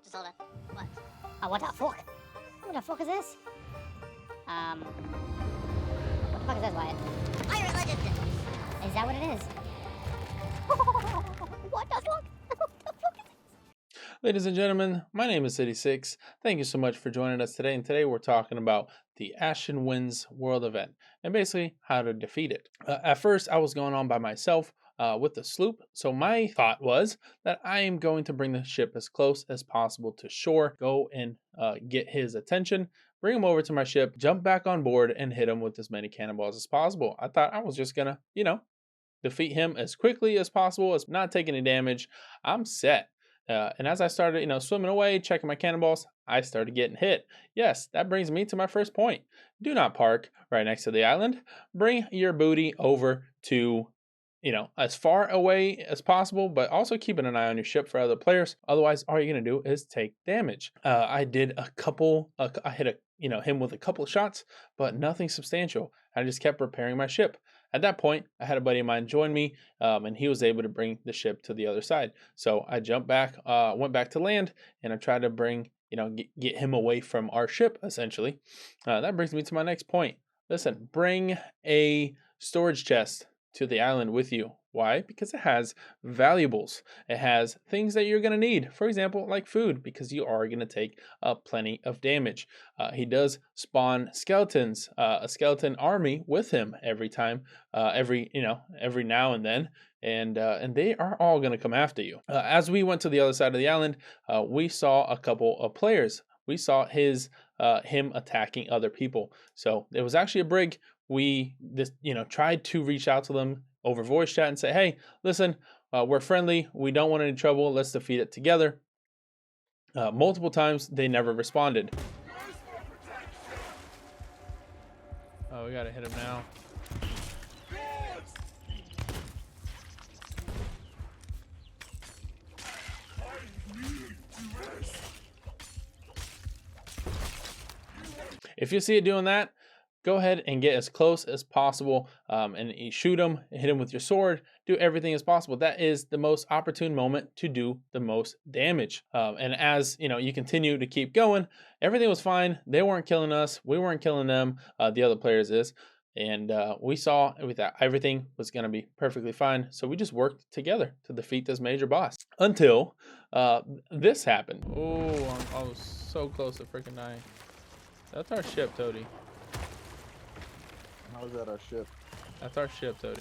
just hold on. What? Oh, what the fuck? What the fuck is this? What the fuck is this, Wyatt? Pirate Legend! Is that what it is? What the fuck? Ladies and gentlemen, my name is City6. Thank you so much for joining us today. And today we're talking about the Ashen Winds World Event and basically how to defeat it. At first, I was going on by myself with the sloop. So my thought was that I am going to bring the ship as close as possible to shore, go and get his attention, bring him over to my ship, jump back on board, and hit him with as many cannonballs as possible. I thought I was just gonna, defeat him as quickly as possible, as not take any damage. I'm set. And as I started, swimming away, checking my cannonballs, I started getting hit. Yes, that brings me to my first point. Do not park right next to the island. Bring your booty over to, as far away as possible, but also keeping an eye on your ship for other players. Otherwise, all you're going to do is take damage. I did a couple, I hit him with a couple of shots, but nothing substantial. I just kept repairing my ship. At that point, I had a buddy of mine join me, and he was able to bring the ship to the other side. So I jumped back, went back to land, and I tried to bring, get him away from our ship, essentially. That brings me to my next point. Listen, bring a storage chest to the island with you. Why? Because it has valuables. It has things that you're going to need. For example, like food, because you are going to take plenty of damage. He does spawn skeletons, a skeleton army with him every time, every now and then. And they are all going to come after you. As we went to the other side of the island, we saw a couple of players. We saw him attacking other people. So it was actually a brig. We tried to reach out to them over voice chat and say, hey, listen, we're friendly. We don't want any trouble. Let's defeat it together. Multiple times, they never responded. Oh, we got to hit him now. If you see it doing that, go ahead and get as close as possible and you shoot him, hit him with your sword, do everything as possible. That is the most opportune moment to do the most damage. And as you continue to keep going, everything was fine. They weren't killing us. We weren't killing them. The other players is. And we saw that everything was going to be perfectly fine. So we just worked together to defeat this major boss until this happened. Oh, I was so close to freaking dying. That's our ship, Toady. How is that our ship? That's our ship, Toady.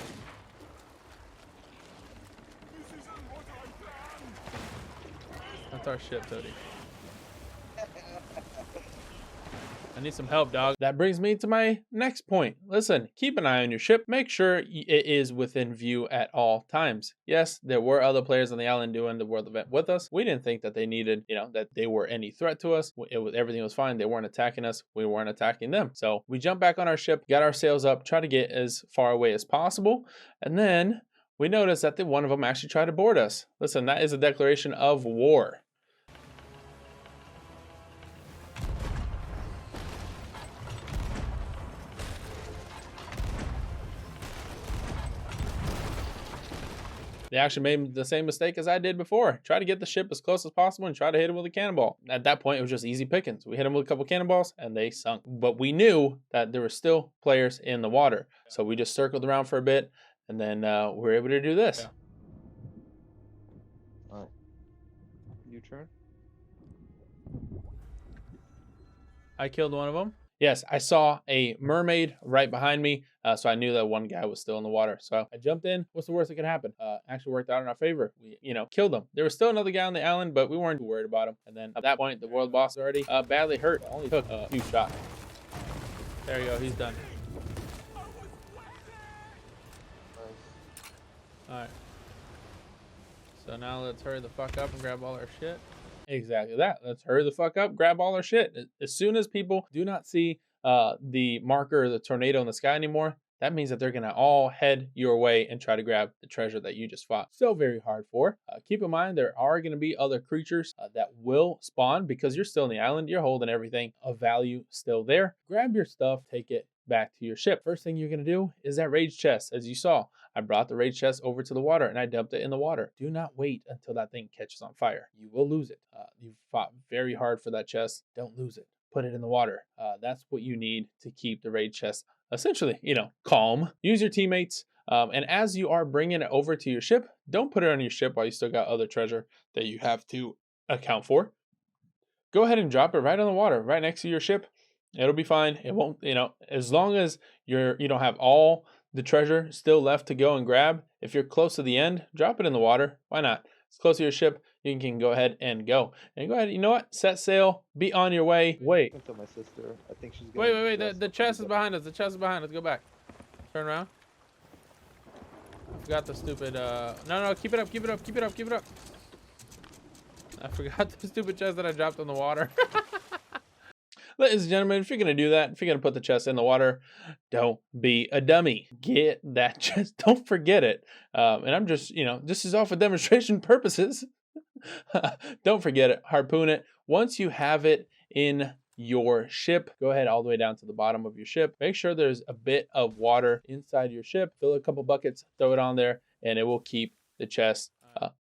That's our ship, Toady. I need some help, dog. That brings me to my next point. Listen, keep an eye on your ship. Make sure it is within view at all times. Yes, there were other players on the island doing the world event with us. We didn't think that they needed, that they were any threat to us. Everything was fine. They weren't attacking us. We weren't attacking them. So we jumped back on our ship, got our sails up, try to get as far away as possible. And then we noticed that one of them actually tried to board us. Listen, that is a declaration of war. They actually made the same mistake as I did before. Try to get the ship as close as possible and try to hit him with a cannonball. At that point, it was just easy pickings. We hit them with a couple cannonballs and they sunk. But we knew that there were still players in the water. So we just circled around for a bit and then we were able to do this. Yeah. All right. You turn. I killed one of them. Yes, I saw a mermaid right behind me, so I knew that one guy was still in the water. So I jumped in. What's the worst that could happen? Actually worked out in our favor. We, killed him. There was still another guy on the island, but we weren't too worried about him. And then at that point, the world boss already badly hurt. Only took a few shots. There you go. He's done. All right. So now let's hurry the fuck up and grab all our shit. Exactly that. Let's hurry the fuck up, grab all our shit. As soon as people do not see the marker or the tornado in the sky anymore, that means that they're going to all head your way and try to grab the treasure that you just fought so very hard for. Keep in mind, there are going to be other creatures that will spawn because you're still on the island. You're holding everything of value still there. Grab your stuff, take it, back to your ship. First thing you're going to do is that rage chest. As you saw, I brought the rage chest over to the water and I dumped it in the water. Do not wait until that thing catches on fire. You will lose it. You fought very hard for that chest. Don't lose it. Put it in the water. That's what you need to keep the rage chest essentially, calm. Use your teammates. And as you are bringing it over to your ship, don't put it on your ship while you still got other treasure that you have to account for. Go ahead and drop it right on the water, right next to your ship. It'll be fine. It won't, as long as you don't have all the treasure still left to go and grab. If you're close to the end, drop it in the water. Why not? It's close to your ship. You can go ahead and go. And go ahead, you know what? Set sail. Be on your way. Wait. I tell my sister. I think she's gonna Wait. The chest is behind us. The chest is behind us. Go back. Turn around. I forgot the stupid, no, keep it up. I forgot the stupid chest that I dropped in the water. Ladies and gentlemen, if you're going to do that, if you're going to put the chest in the water, don't be a dummy. Get that chest. Don't forget it. And I'm just, this is all for demonstration purposes. Don't forget it. Harpoon it. Once you have it in your ship, go ahead all the way down to the bottom of your ship. Make sure there's a bit of water inside your ship. Fill a couple buckets, throw it on there, and it will keep the chest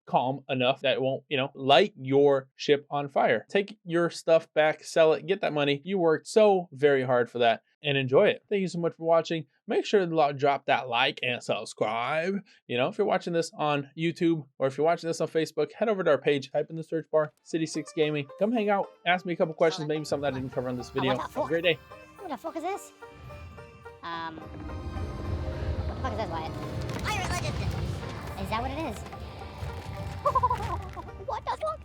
calm enough that it won't, light your ship on fire. Take your stuff back, sell it, get that money. You worked so very hard for that, and enjoy it. Thank you so much for watching. Make sure to drop that like and subscribe. If you're watching this on YouTube or if you're watching this on Facebook, head over to our page, type in the search bar, City 6 Gaming. Come hang out, ask me a couple questions, maybe something I didn't cover on this video. Have a great day. What the fuck is this? What the fuck is this, Wyatt? Pirate Legend! Is that what it is? What the fuck?